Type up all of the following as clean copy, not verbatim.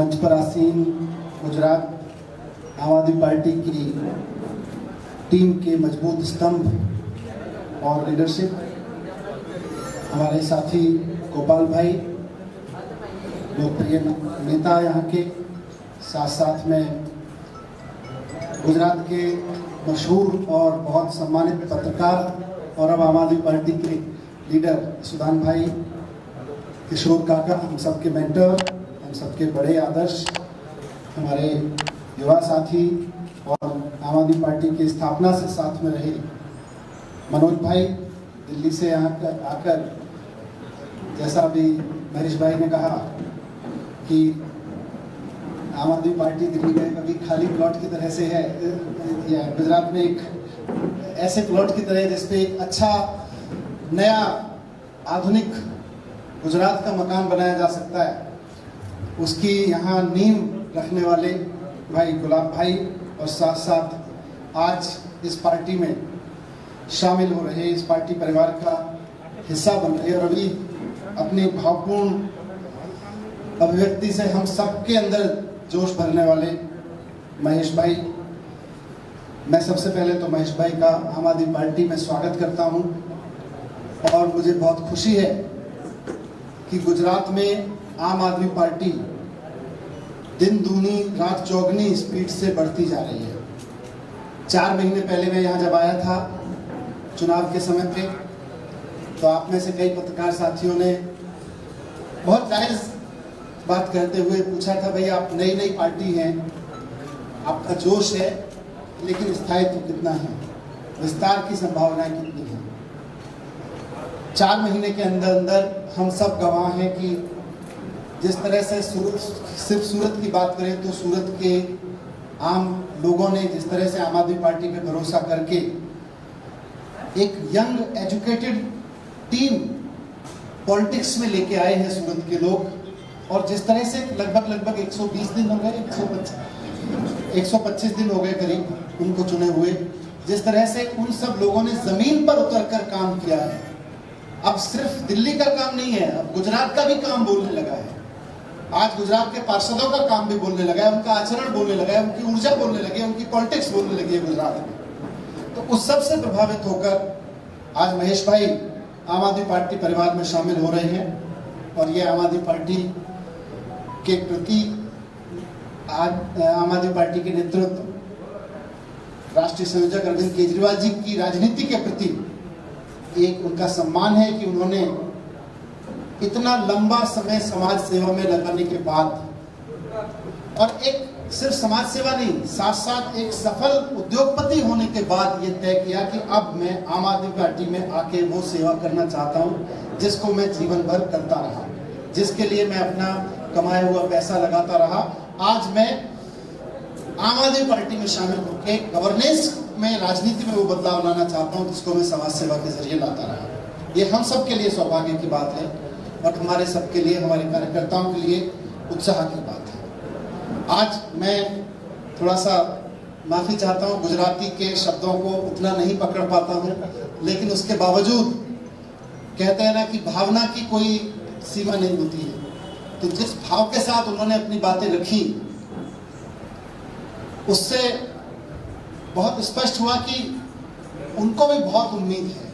मंच पर आसीन गुजरात आम आदमी पार्टी की टीम के मजबूत स्तंभ और लीडरशिप हमारे साथी गोपाल भाई, लोकप्रिय नेता यहाँ के, साथ साथ में गुजरात के मशहूर और बहुत सम्मानित पत्रकार और अब आम आदमी पार्टी के लीडर सुदान भाई, किशोर काका, हम सबके मेंटर, हम सबके बड़े आदर्श, हमारे युवा साथी और आम आदमी पार्टी की स्थापना से साथ में रहे मनोज भाई, दिल्ली से यहाँ आकर, जैसा अभी महेश भाई ने कहा कि आम आदमी पार्टी दिल्ली में कभी खाली प्लॉट की तरह से है, या गुजरात में एक ऐसे प्लॉट की तरह जिसपे एक अच्छा नया आधुनिक गुजरात का मकान बनाया जा सकता है, उसकी यहाँ नींव रखने वाले भाई गुलाब भाई और साथ साथ आज इस पार्टी में शामिल हो रहे, इस पार्टी परिवार का हिस्सा बन रहे और अभी अपनी भावपूर्ण अभिव्यक्ति से हम सबके अंदर जोश भरने वाले महेश भाई। मैं सबसे पहले तो महेश भाई का आम आदमी पार्टी में स्वागत करता हूं और मुझे बहुत खुशी है कि गुजरात में आम आदमी पार्टी दिन दूनी रात चौगनी स्पीड से बढ़ती जा रही है। 4 महीने पहले मैं यहाँ जब आया था चुनाव के समय पे, तो आप में से कई पत्रकार साथियों ने बहुत जायज बात करते हुए पूछा था, भाई आप नई पार्टी हैं, आपका जोश है, लेकिन स्थायित्व कितना है, विस्तार की संभावनाएं कितनी है। 4 महीने के अंदर अंदर हम सब गवाह हैं कि जिस तरह से सिर्फ सूरत की बात करें तो सूरत के आम लोगों ने जिस तरह से आम आदमी पार्टी पे भरोसा करके एक यंग एजुकेटेड टीम पॉलिटिक्स में लेके आए हैं सूरत के लोग, और जिस तरह से लगभग 120 दिन हो गए, 125 दिन हो गए करीब उनको चुने हुए, जिस तरह से उन सब लोगों ने जमीन पर उतरकर काम किया है। अब सिर्फ दिल्ली का काम नहीं है, अब गुजरात का भी काम बोलने लगा है। आज गुजरात के पार्षदों का काम भी बोलने लगा है, उनका आचरण बोलने लगा है, उनकी ऊर्जा बोलने लगी है, उनकी पॉलिटिक्स बोलने लगी है गुजरात में। तो उस सब से प्रभावित होकर आज महेश भाई आम आदमी पार्टी परिवार में शामिल हो रहे हैं और ये आम आदमी पार्टी के प्रति आज आम आदमी पार्टी के नेतृत्व राष्ट्रीय संयोजक अरविंद केजरीवाल जी की राजनीति के प्रति एक उनका सम्मान है कि उन्होंने इतना लंबा समय समाज सेवा में लगाने के बाद और एक सिर्फ समाज सेवा नहीं, साथ साथ एक सफल उद्योगपति होने के बाद ये तय किया कि अब मैं आम आदमी पार्टी में आके वो सेवा करना चाहता हूँ जिसको मैं जीवन भर करता रहा, जिसके लिए मैं अपना कमाया हुआ पैसा लगाता रहा। आज मैं आम आदमी पार्टी में शामिल होकर गवर्नेंस में, राजनीति में वो बदलाव लाना चाहता हूँ जिसको मैं समाज सेवा के जरिए लाता रहा। ये हम सब के लिए सौभाग्य की बात है और हमारे सबके लिए, हमारे कार्यकर्ताओं के लिए उत्साह की बात है। आज मैं थोड़ा सा माफी चाहता हूँ, गुजराती के शब्दों को उतना नहीं पकड़ पाता हूँ, लेकिन उसके बावजूद कहते हैं ना कि भावना की कोई सीमा नहीं होती है, तो जिस भाव के साथ उन्होंने अपनी बातें रखी उससे बहुत स्पष्ट हुआ कि उनको भी बहुत उम्मीद है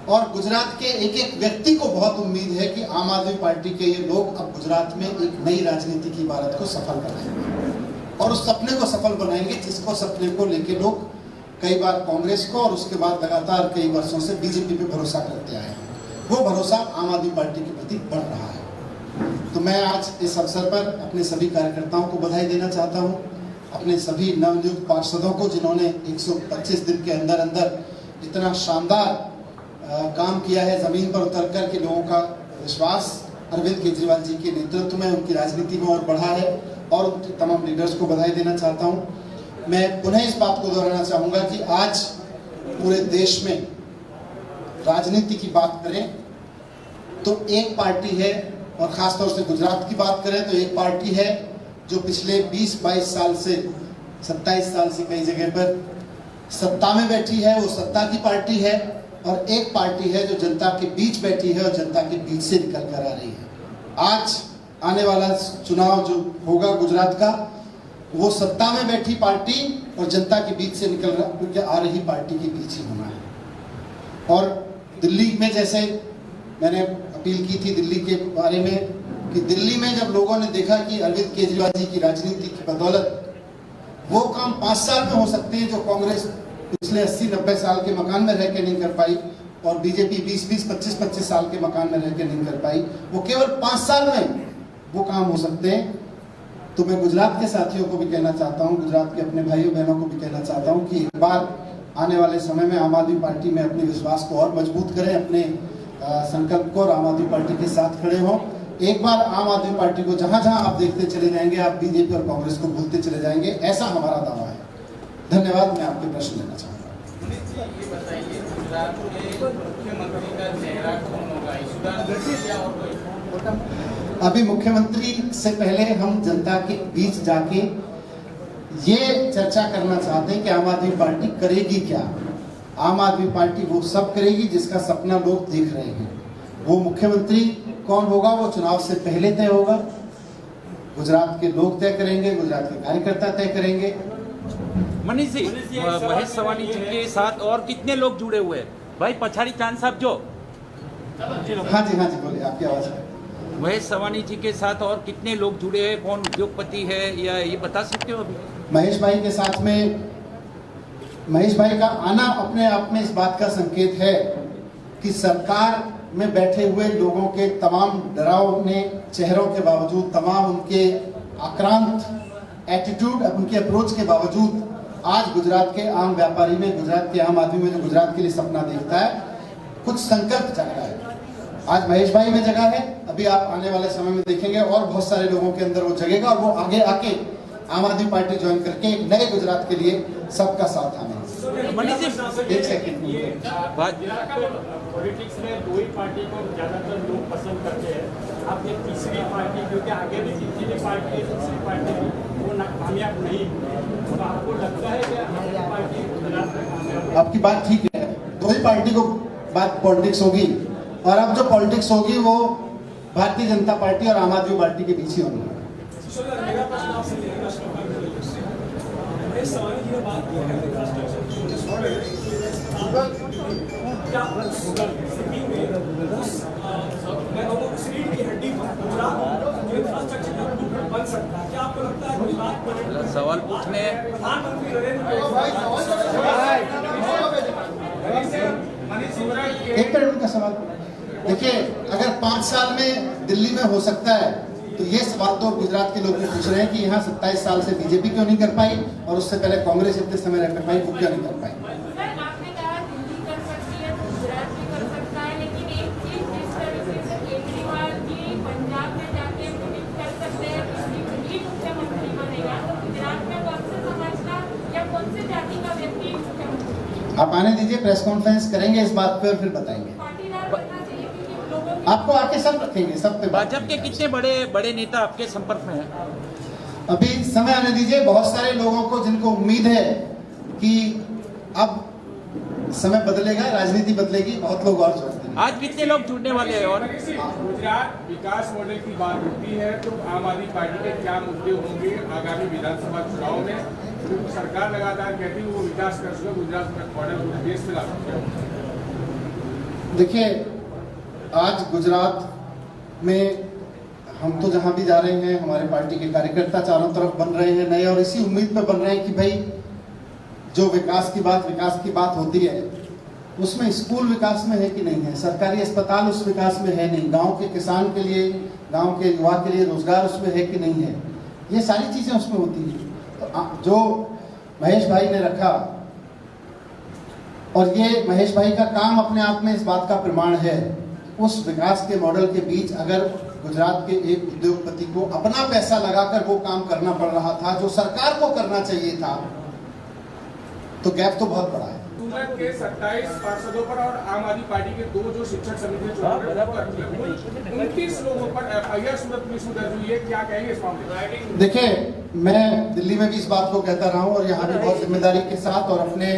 और गुजरात के एक एक व्यक्ति को बहुत उम्मीद है कि आम आदमी पार्टी के ये लोग अब गुजरात में एक नई राजनीति की इबारत को सफल बनाएंगे और उस सपने को सफल बनाएंगे जिसको सपने को लेके लोग कई बार कांग्रेस को और उसके बाद लगातार कई वर्षों से बीजेपी पे भरोसा करते आए हैं। वो भरोसा आम आदमी पार्टी के प्रति बढ़ रहा है। तो मैं आज इस अवसर पर अपने सभी कार्यकर्ताओं को बधाई देना चाहता हूँ, अपने सभी नवनियुक्त पार्षदों को जिन्होंने 125 दिन के अंदर अंदर इतना शानदार काम किया है, जमीन पर उतर कर के लोगों का विश्वास अरविंद केजरीवाल जी के नेतृत्व में उनकी राजनीति में और बढ़ा है, और उनके तमाम लीडर्स को बधाई देना चाहता हूं। मैं पुनः इस बात को दोहराना चाहूंगा कि आज पूरे देश में राजनीति की बात करें तो एक पार्टी है, और खासतौर से गुजरात की बात करें तो एक पार्टी है जो पिछले 20-22 साल से 27 साल से कई जगह पर सत्ता में बैठी है, वो सत्ता की पार्टी है, और एक पार्टी है जो जनता के बीच बैठी है और जनता के बीच से निकल कर आ रही है। आज आने वाला चुनाव जो होगा गुजरात का, वो सत्ता में बैठी पार्टी और जनता के बीच से निकल आ रही पार्टी के बीच ही होना है। और दिल्ली में जैसे मैंने अपील की थी दिल्ली के बारे में, कि दिल्ली में जब लोगों ने देखा कि अरविंद केजरीवाल जी की राजनीति की बदौलत वो काम 5 साल में हो सकते हैं जो कांग्रेस पिछले 80-90 साल के मकान में रह के नहीं कर पाई, और बीजेपी 20-20, 25-25 साल के मकान में रह के नहीं कर पाई, वो केवल 5 साल में वो काम हो सकते हैं। तो मैं गुजरात के साथियों को भी कहना चाहता हूँ, गुजरात के अपने भाइयों बहनों को भी कहना चाहता हूँ कि एक बार आने वाले समय में आम आदमी पार्टी में अपने विश्वास को और मजबूत करें, अपने संकल्प को, और आम आदमी पार्टी के साथ खड़े हों। एक बार आम आदमी पार्टी को जहां जहां आप देखते चले जाएंगे, आप बीजेपी और कांग्रेस को भूलते चले जाएंगे, ऐसा हमारा दावा है। धन्यवाद। मैं आपके प्रश्न लेना चाहूँगा। अभी मुख्यमंत्री से पहले हम जनता के बीच जाके ये चर्चा करना चाहते हैं कि आम आदमी पार्टी करेगी क्या। आम आदमी पार्टी वो सब करेगी जिसका सपना लोग देख रहे हैं। वो मुख्यमंत्री कौन होगा वो चुनाव से पहले तय होगा, गुजरात के लोग तय करेंगे, गुजरात के कार्यकर्ता तय करेंगे। मनीष जी, महेश सवानी जी के साथ और कितने लोग जुड़े हुए हैं? भाई पछाड़ी चांद साहब जो। हाँ जी बोलिए, आपकी आवाज है। महेश सवानी जी के साथ और कितने लोग जुड़े हैं? कौन उद्योगपति है, या ये बता सकते हो अभी? महेश भाई के साथ में, महेश भाई का आना अपने आप में इस बात का संकेत है कि सरकार में बैठे हुए लोगों के तमाम डरावने चेहरों के बावजूद, तमाम उनके आक्रांत एटीट्यूड, उनके अप्रोच के बावजूद आज गुजरात के आम व्यापारी में, गुजरात के आम आदमी में जो गुजरात के लिए सपना देखता है, कुछ संकल्प जगा है। आज महेश भाई में जगह है, अभी आप आने वाले समय में देखेंगे और बहुत सारे लोगों के अंदर वो जगेगा, और वो आगे आके आम आदमी पार्टी ज्वाइन करके एक नए गुजरात के लिए सबका साथ आने। मनीष जी, एक सेकंड, पॉलिटिक्स में दो ही पार्टी को ज्यादातर लोग पसंद करते हैं। आप एक तीसरी पार्टी, क्योंकि आगे भी जितनी भी पार्टी है, दूसरी पार्टी वो कामयाब नहीं हुई, तो आपको लगता है कि हमारी पार्टी गुजरात में कामयाब? आपकी बात ठीक है, दो ही पार्टी को बात पॉलिटिक्स होगी, और अब जो पॉलिटिक्स होगी वो भारतीय जनता पार्टी और आम आदमी पार्टी के बीच ही होगी। मेरा प्रश्न आपसे सवाल की बात की है, क्या सिटी में रीढ़ की हड्डी इंफ्रास्ट्रक्चर बन सकता है? क्या आपको लगता है गुजरात सवाल पूछने प्रधानमंत्री नरेंद्र एक मिनट का सवाल। देखिए, अगर 5 साल में दिल्ली में हो सकता है, तो ये सवाल तो गुजरात के लोग भी पूछ रहे हैं कि यहाँ 27 साल से बीजेपी क्यों नहीं कर पाई, और उससे पहले कांग्रेस इतने समय रह कर पाई, वो क्यों नहीं कर पाई। आपने कहा दिल्ली कर सकती है, गुजरात भी कर सकता है, लेकिन एक चीज जिस तरीके से केजरीवाल जी पंजाब में जाके कर सकते हैं, ही मुख्यमंत्री बनेगा, तो गुजरात में कौन से समाज का या कौन से जाति का व्यक्ति मुख्यमंत्री? आप आने दीजिए, प्रेस कॉन्फ्रेंस करेंगे इस बात पर, फिर बताएंगे। पाटीदार बनना चाहिए, क्योंकि लोगों आपको आके सब रखेंगे, सब पे बात भाजपा के कितने बड़े नेता आपके संपर्क में हैं? अभी समय आने दीजिए। बहुत सारे लोगों को जिनको उम्मीद है कि अब समय बदलेगा, राजनीति बदलेगी, बहुत लोग और जोड़ते हैं। आज कितने लोग जुड़ने वाले हैं? और गुजरात विकास मॉडल की बात होती है, तो आम आदमी पार्टी के क्या मुद्दे होंगे आगामी विधानसभा चुनाव में? तो सरकार लगातार कहती है वो विकास कर सके, गुजरात मॉडल पूरे देश में ला सकते। देखिए, आज गुजरात में हम तो जहां भी जा रहे हैं, हमारे पार्टी के कार्यकर्ता चारों तरफ बन रहे हैं नए, और इसी उम्मीद पे बन रहे हैं कि भाई जो विकास की बात होती है, उसमें स्कूल विकास में है कि नहीं है, सरकारी अस्पताल उस विकास में है नहीं, गांव के किसान के लिए, गांव के युवा के लिए रोजगार उसमें है कि नहीं है, ये सारी चीजें उसमें होती हैं। तो जो महेश भाई ने रखा, और ये महेश भाई का काम अपने आप में इस बात का प्रमाण है, उस विकास के मॉडल के बीच अगर गुजरात के एक उद्योगपति को अपना पैसा लगाकर वो काम करना पड़ रहा था जो सरकार को करना चाहिए था, तो गैप तो बहुत बड़ा है। सूरत के 27 पार्षदों पर और आम आदमी पार्टी के 2 जो शिक्षक समिति चुनाव 29 लोगों पर एफआईआर सूरत पुलिस में दर्ज हुई है, क्या कहेंगे इस मामले में? देखिए, मैं दिल्ली में भी इस बात को कहता रहा हूँ, और यहाँ भी बहुत जिम्मेदारी के साथ और अपने,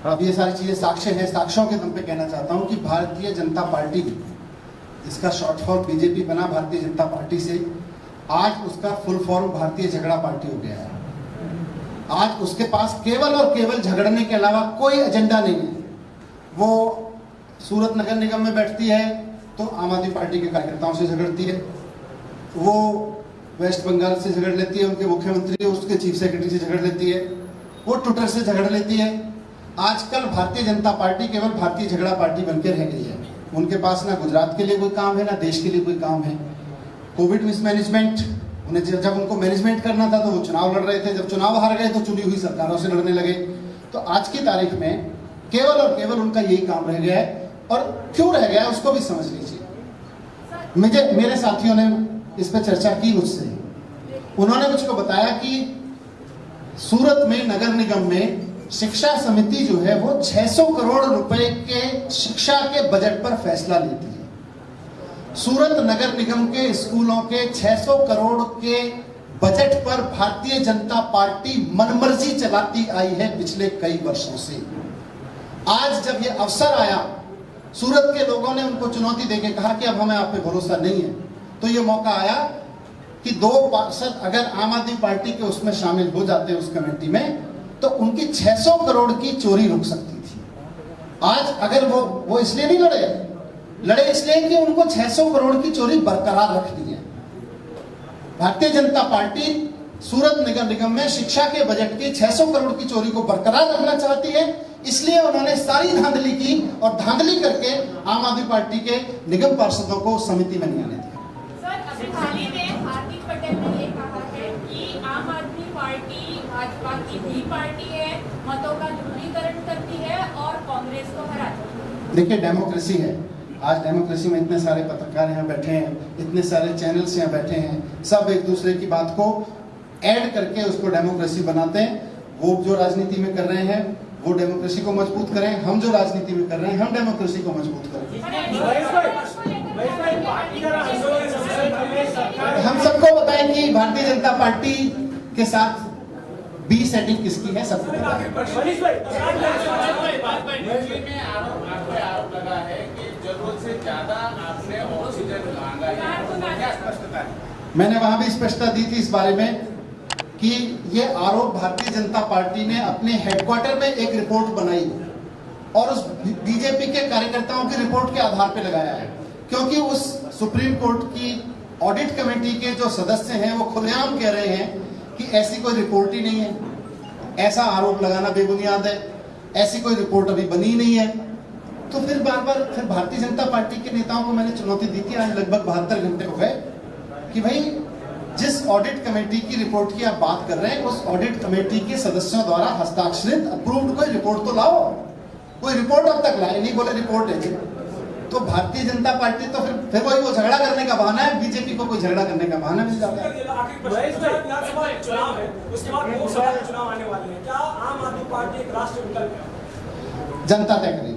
अब ये सारी चीजें साक्ष्य हैं, साक्ष्यों के दम पे कहना चाहता हूँ कि भारतीय जनता पार्टी इसका शॉर्ट फॉर्म बीजेपी बना भारतीय जनता पार्टी से, आज उसका फुल फॉर्म भारतीय झगड़ा पार्टी हो गया है। आज उसके पास केवल और केवल झगड़ने के अलावा कोई एजेंडा नहीं है। वो सूरत नगर निगम में बैठती है तो आम आदमी पार्टी के कार्यकर्ताओं से झगड़ती है, वो वेस्ट बंगाल से झगड़ लेती है, उनके मुख्यमंत्री उसके चीफ सेक्रेटरी से झगड़ लेती है, वो ट्विटर से झगड़ लेती है। आजकल भारतीय जनता पार्टी केवल भारतीय झगड़ा पार्टी बनकर रह गई है। उनके पास ना गुजरात के लिए कोई काम है, ना देश के लिए कोई काम है। कोविड मिसमैनेजमेंट, उन्हें जब उनको मैनेजमेंट करना था तो वो चुनाव लड़ रहे थे, जब चुनाव हार गए तो चुनी हुई सरकारों से लड़ने लगे। तो आज की तारीख में केवल और केवल उनका यही काम रह गया है, और क्यों रह गया है उसको भी समझ लीजिए। मेरे साथियों ने इस पर चर्चा की मुझसे, उन्होंने मुझको बताया कि सूरत में नगर निगम में शिक्षा समिति जो है वो 600 करोड़ रुपए के शिक्षा के बजट पर फैसला लेती है। सूरत नगर निगम के स्कूलों के 600 करोड़ के बजट पर भारतीय जनता पार्टी मनमर्जी चलाती आई है पिछले कई वर्षों से। आज जब ये अवसर आया, सूरत के लोगों ने उनको चुनौती देके कहा कि अब हमें आप पे भरोसा नहीं है, तो ये मौका आया कि 2 पार्षद अगर आम आदमी पार्टी के उसमें शामिल हो जाते उस कमेटी में, तो उनकी 600 करोड़ की चोरी रुक सकती थी। आज अगर वो इसलिए नहीं लड़े इसलिए कि उनको 600 करोड़ की चोरी बरकरार रखनी है। भारतीय जनता पार्टी सूरत नगर निगम में शिक्षा के बजट की 600 करोड़ की चोरी को बरकरार रखना चाहती है, इसलिए उन्होंने सारी धांधली की और धांधली करके आम आदमी पार्टी के निगम पार्षदों को समिति में नहीं आने दिया। सर, अभी हाल ही में हार्दिक पटेल ने ये कहा है कि आम आदमी पार्टी भाजपा की भी पार्टी है, मतों का ध्रुवीकरण करती है और कांग्रेस को हराती है। देखिए, डेमोक्रेसी है। आज डेमोक्रेसी में इतने सारे पत्रकार यहाँ बैठे हैं, इतने सारे चैनल्स यहाँ बैठे हैं, सब एक दूसरे की बात को ऐड करके उसको डेमोक्रेसी बनाते हैं। वो जो राजनीति में कर रहे हैं वो डेमोक्रेसी को मजबूत करें, हम जो राजनीति में कर रहे हैं हम डेमोक्रेसी को मजबूत करें। हम सबको बताएं कि भारतीय जनता पार्टी के साथ बी सेटिंग किसकी है, सबको पता है। आरोप लगा है कि जरूरत से ज्यादा आपने ऑक्सीजन मांगा है, क्या स्पष्टता है? मैंने वहां भी स्पष्टता दी थी इस बारे में कि ये आरोप भारतीय जनता पार्टी ने अपने हेडक्वार्टर में एक रिपोर्ट बनाई और उस बीजेपी के कार्यकर्ताओं की रिपोर्ट के आधार पर लगाया है, क्योंकि उस सुप्रीम कोर्ट की ऑडिट कमेटी के जो सदस्य हैं वो खुलेआम कह रहे हैं कि ऐसी कोई रिपोर्ट ही नहीं है, ऐसा आरोप लगाना बेबुनियाद है, ऐसी कोई रिपोर्ट अभी बनी नहीं है। तो फिर बार फिर भारतीय जनता पार्टी के नेताओं को मैंने चुनौती दी थी, आज लगभग 72 घंटे हो गए, कि भाई जिस ऑडिट कमेटी की रिपोर्ट की आप बात कर रहे हैं उस ऑडिट कमेटी के सदस्यों द्वारा हस्ताक्षरित अप्रूव्ड कोई रिपोर्ट तो लाओ। कोई रिपोर्ट अब तक लाए नहीं, बोले रिपोर्ट है। तो भारतीय जनता पार्टी तो फिर वही वो झगड़ा करने का बहाना है, बीजेपी को कोई झगड़ा करने का बहाना मिल जाता है। चुनाव है, उसके बाद लोकसभा चुनाव आने वाले हैं, क्या आम आदमी पार्टी एक राष्ट्रीय विकल्प है? जनता तय करेगी।